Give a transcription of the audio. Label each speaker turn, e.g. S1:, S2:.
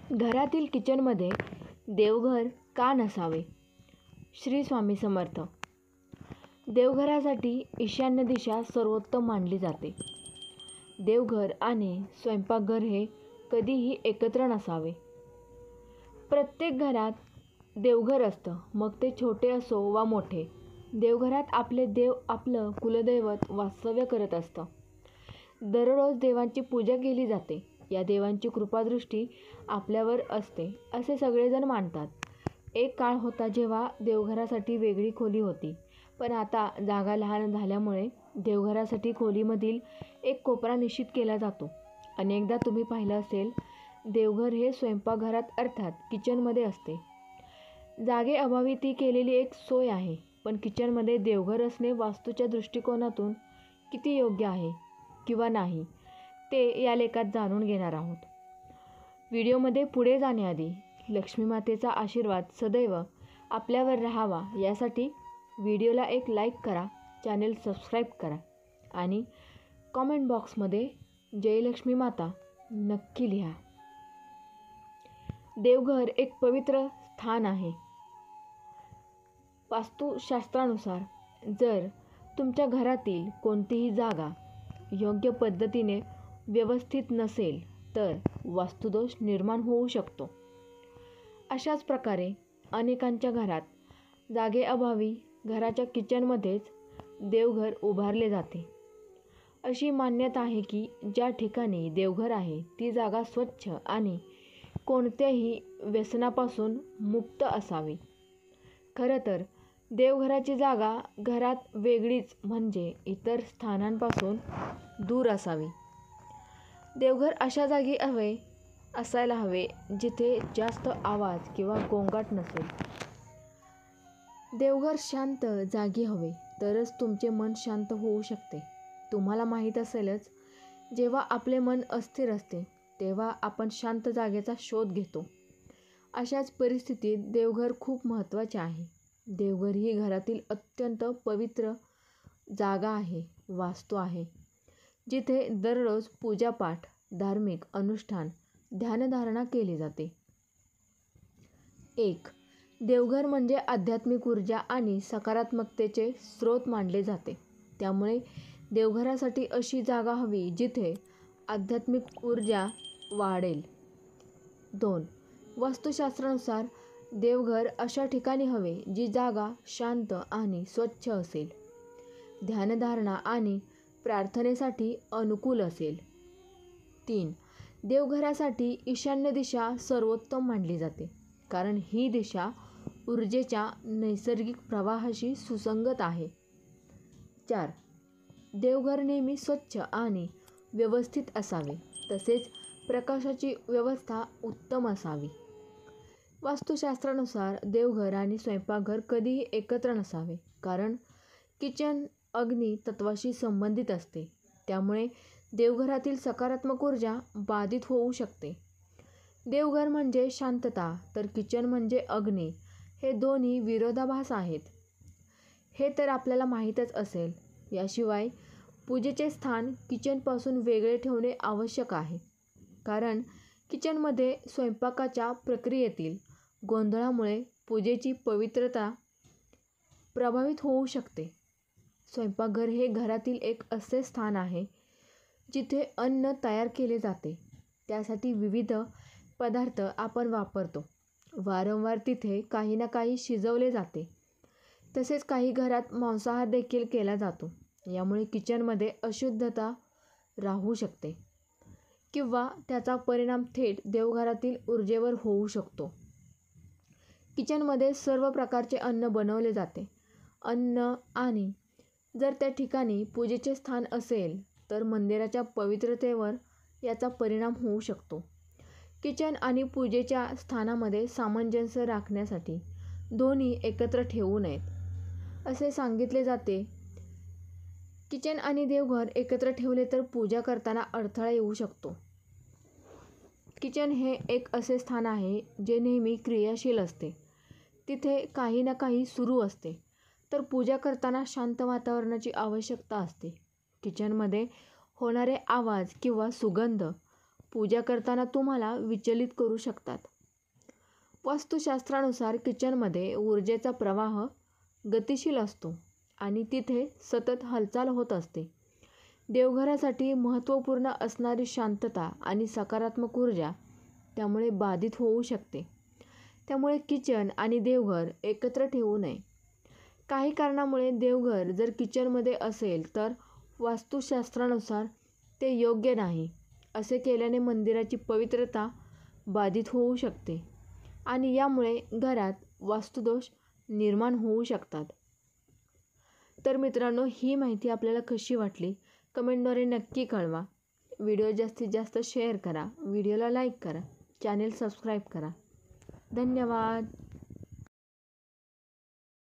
S1: घरातील किचनमध्ये देवघर का नसावे? श्री स्वामी समर्थ. देवघरासाठी ईशान्य दिशा सर्वोत्तम मानली जाते. देवघर आणि स्वयंपाकघर हे कधीही एकत्र नसावे. प्रत्येक घरात देवघर असतं, मग ते छोटे असो वा मोठे. देवघरात आपले देव, आपलं कुलदैवत वास्तव्य करत असतं. दररोज देवांची पूजा केली जाते. या देवांची कृपादृष्टी आपल्यावर असते असे सगळेजण मानतात. एक काळ होता जेव्हा देवघरासाठी वेगळी खोली होती, पण आता जागा लहान झाल्यामुळे देवघरासाठी खोलीमधील एक कोपरा निश्चित केला जातो. अनेकदा तुम्ही पाहिलं असेल, देवघर हे स्वयंपाकघरात अर्थात किचनमध्ये असते. जागेअभावी ती केलेली एक सोय आहे, पण किचनमध्ये देवघर असणे वास्तूच्या दृष्टिकोनातून किती योग्य आहे किंवा नाही ते या लेखात जाणून घेणार आहोत. व्हिडिओमध्ये पुढे जाण्याआधी लक्ष्मी मातेचा आशीर्वाद सदैव आपल्यावर राहावा यासाठी व्हिडिओला एक लाईक करा, चॅनेल सबस्क्राईब करा आणि कॉमेंट बॉक्समध्ये जय लक्ष्मी माता नक्की लिहा. देवघर एक पवित्र स्थान आहे. वास्तुशास्त्रानुसार जर तुमच्या घरातील कोणतीही जागा योग्य पद्धतीने व्यवस्थित नसेल तर वास्तुदोष निर्माण होऊ शकतो. अशाच प्रकारे अनेकांच्या घरात जागेअभावी घराच्या किचनमध्येच देवघर उभारले जाते. अशी मान्यता आहे की ज्या ठिकाणी देवघर आहे ती जागा स्वच्छ आणि कोणत्याही व्यसनापासून मुक्त असावी. खरं तर देवघराची जागा घरात वेगळीच म्हणजे इतर स्थानांपासून दूर असावी. देवघर अशा जागी असायला हवे जिथे जास्त आवाज किंवा गोंगाट नसेल. देवघर शांत जागी हवे, तरच तुमचे मन शांत होऊ शकते. तुम्हाला माहीत असेलच, जेव्हा आपले मन अस्थिर असते तेव्हा आपण शांत जागेचा शोध घेतो. अशाच परिस्थितीत देवघर खूप महत्त्वाचे आहे. देवघर ही घरातील अत्यंत पवित्र जागा आहे, वास्तू आहे, जिथे दररोज पूजापाठ, धार्मिक अनुष्ठान, ध्यानधारणा केली जाते. 1. देवघर म्हणजे आध्यात्मिक ऊर्जा आणि सकारात्मकतेचे स्रोत मानले जाते. त्यामुळे देवघरासाठी अशी जागा हवी जिथे आध्यात्मिक ऊर्जा वाढेल. 2. वास्तुशास्त्रानुसार देवघर अशा ठिकाणी हवे जी जागा शांत आणि स्वच्छ असेल, ध्यानधारणा आणि प्रार्थनेसाठी अनुकूल असेल. 3. देवघरासाठी ईशान्य दिशा सर्वोत्तम मानली जाते, कारण ही दिशा ऊर्जेच्या नैसर्गिक प्रवाहाशी सुसंगत आहे. 4. देवघर नेहमी स्वच्छ आणि व्यवस्थित असावे, तसेच प्रकाशाची व्यवस्था उत्तम असावी. वास्तुशास्त्रानुसार देवघर आणि स्वयंपाकघर कधीही एकत्र नसावे, कारण किचन अग्नी तत्वाशी संबंधित असते. त्यामुळे देवघरातील सकारात्मक ऊर्जा बाधित होऊ शकते. देवघर म्हणजे शांतता, तर किचन म्हणजे अग्नी. हे दोन्ही विरोधाभास आहेत, हे तर आपल्याला माहीतच असेल. याशिवाय पूजेचे स्थान किचनपासून वेगळे ठेवणे आवश्यक आहे, कारण किचनमध्ये स्वयंपाकाच्या प्रक्रियेतील गोंधळामुळे पूजेची पवित्रता प्रभावित होऊ शकते. स्वयंपाकघर हे घरातील एक असे स्थान आहे जिथे अन्न तयार केले जाते. त्यासाठी विविध पदार्थ आपण वापरतो. वारंवार तिथे काही ना काही शिजवले जाते. तसेच काही घरात मांसाहार देखील केला जातो. यामुळे किचनमध्ये अशुद्धता राहू शकते किंवा त्याचा परिणाम थेट देवघरातील ऊर्जेवर होऊ शकतो. किचनमध्ये सर्व प्रकारचे अन्न बनवले जाते. आणि जर त्या ठिकाणी पूजेचे स्थान असेल तर मंदिराच्या पवित्रतेवर याचा परिणाम होऊ शकतो. किचन आणि पूजेच्या स्थानामध्ये सामंजस्य राखण्यासाठी दोन्ही एकत्र ठेवू नयेत असे सांगितले जाते. किचन आणि देवघर एकत्र ठेवले तर पूजा करताना अडथळा येऊ शकतो. किचन हे एक असे स्थान आहे जे नेहमी क्रियाशील असते. तिथे काही ना काही सुरू असते, तर पूजा करताना शांत वातावरणाची आवश्यकता असते. किचनमध्ये होणारे आवाज किंवा सुगंध पूजा करताना तुम्हाला विचलित करू शकतात. वास्तुशास्त्रानुसार किचनमध्ये ऊर्जेचा प्रवाह गतिशील असतो आणि तिथे सतत हालचाल होत असते. देवघरासाठी महत्त्वपूर्ण असणारी शांतता आणि सकारात्मक ऊर्जा त्यामुळे बाधित होऊ शकते. त्यामुळे किचन आणि देवघर एकत्र ठेवू नये. काही कारणामुळे देवघर जर किचनमध्ये असेल तर वास्तुशास्त्रानुसार ते योग्य नाही. असे केल्याने मंदिराची पवित्रता बाधित होऊ शकते आणि यामुळे घरात वास्तुदोष निर्माण होऊ शकतात. तर मित्रांनो, ही माहिती आपल्याला कशी वाटली कमेंटद्वारे नक्की कळवा. व्हिडिओ जास्तीत जास्त शेअर करा, व्हिडिओला लाईक करा, चॅनेल सबस्क्राईब करा. धन्यवाद.